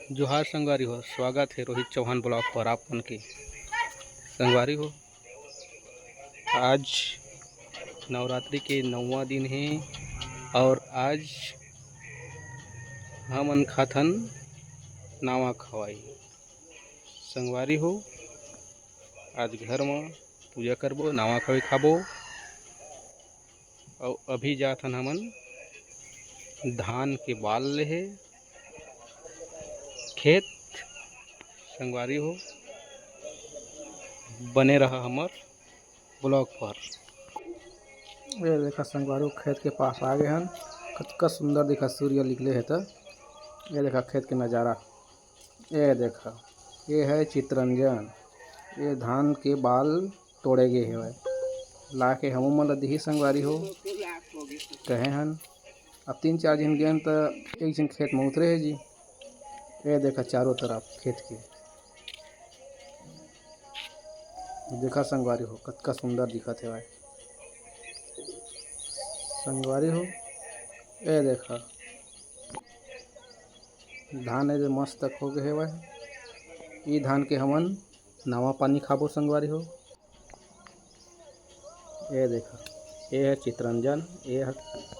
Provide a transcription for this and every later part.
जोहार संगवारी हो। स्वागत है रोहित चौहान ब्लॉग पर आप मन के। संगवारी हो, आज नवरात्रि के 9वां दिन है और आज हमन खाथन नावा खवाई। संगवारी हो, आज घर में पूजा करबो, नावा खवाई खाबो और अभी जाथन हमन धान के बाल लेहे खेत। संगवारी हो, बने रहा हमर ब्लॉग पर। ये देखा संगवारी खेत के पास आ गए हन। कतका सुंदर दिखा सूर्य निकले है तो ये देखा खेत के नज़ारा। ये देखा, ये है चितरंजन। ये धान के बाल तोड़े गए है ला के हम मन दी संगवारी हो कहे हन। अब 3-4 दिन गए तो एक दिन खेत में उतरे है जी। ये देखा चारों तरफ खेत के देखा संगवारी हो, कतका सुंदर दिखत है संगवारी हो। ये देखा धान है जो मस्त तक हो गए है। ये धान के हमन नावा पानी खाबो संगवारी हो। ये देखा, ये है चितरंजन। ये है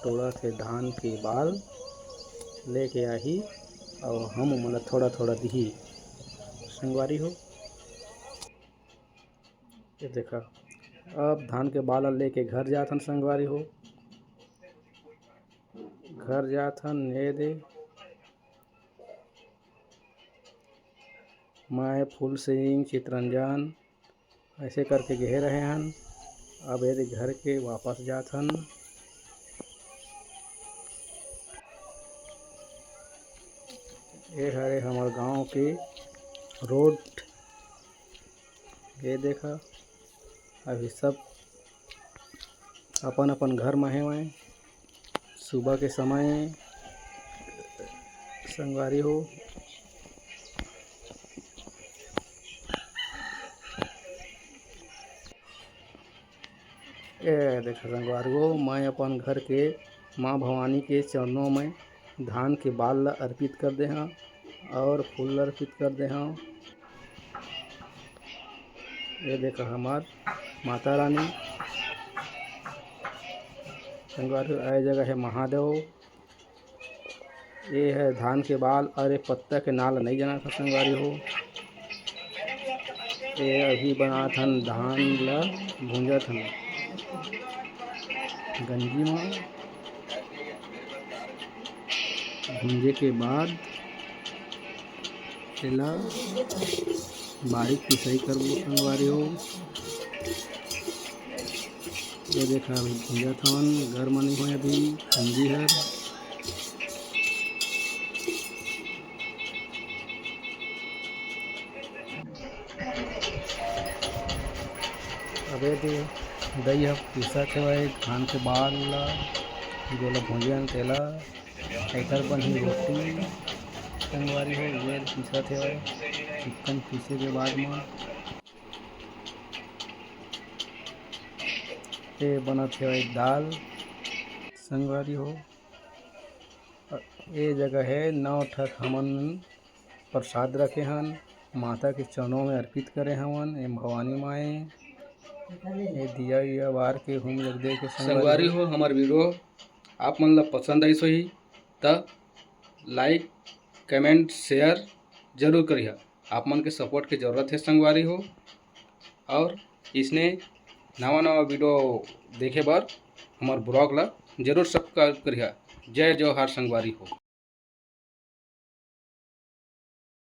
टोड़ा से धान के बाल लेके आही और हम मन थोड़ा थोड़ा दी संगवारी हो। ये देखा, अब धान के बाल लेके घर जाथन संगवारी हो। घर जाथन ये दे मैं फूल सिंह चितरंजन ऐसे करके गए रहे हन। अब यदि घर के वापस जाथन। ये हरे हमारे गांव के रोड। ये देखा, अभी सब अपन अपन घर में है। सुबह के समय संगवारी हो। ये देखा संगवारी हो, मैं अपन घर के माँ भवानी के चरणों में धान के बाल ला अर्पित कर दे हाँ और फूल अर्पित कर दे हाँ। ये देखा हमार माता रानी संगवारी हो। यह जगह है महादेव। ये है धान के बाल और ये पत्ता के नाल नहीं जाना था संगवारी हो। ये अभी बनाथन धान ला भूंजत हन गंजी में। भूंजे के बाद एला बारीक पिसाई करबो संगवारी हो। ये देखा अभी भूंजत हन, घर में नहीं हो अभी गंजी है। अबे दही पीसा थे धान के बाल ला जोला भूंजन तेला एकर बनी रोटी संगवारी हो। ये पीसा थे चिकन पीसे के बाद में ये बना थे दाल संगवारी हो। ये जगह है 9 ठक हमन प्रसाद रखे हन, माता के चरणों में अर्पित करे हवन। ये भवानी माए ये दिया या बार के हम लग दे के संगवारी हो, हमार वीडियो आप मन ला पसंद आई सही तो लाइक कमेंट शेयर जरूर करिए। आप मन के सपोर्ट की ज़रूरत है संगवारी हो। और इसने नवा नवा वीडियो देखे बार हमार ब्लॉग ला जरूर सब्सक्राइब करिए। जय जोहार संगवारी हो।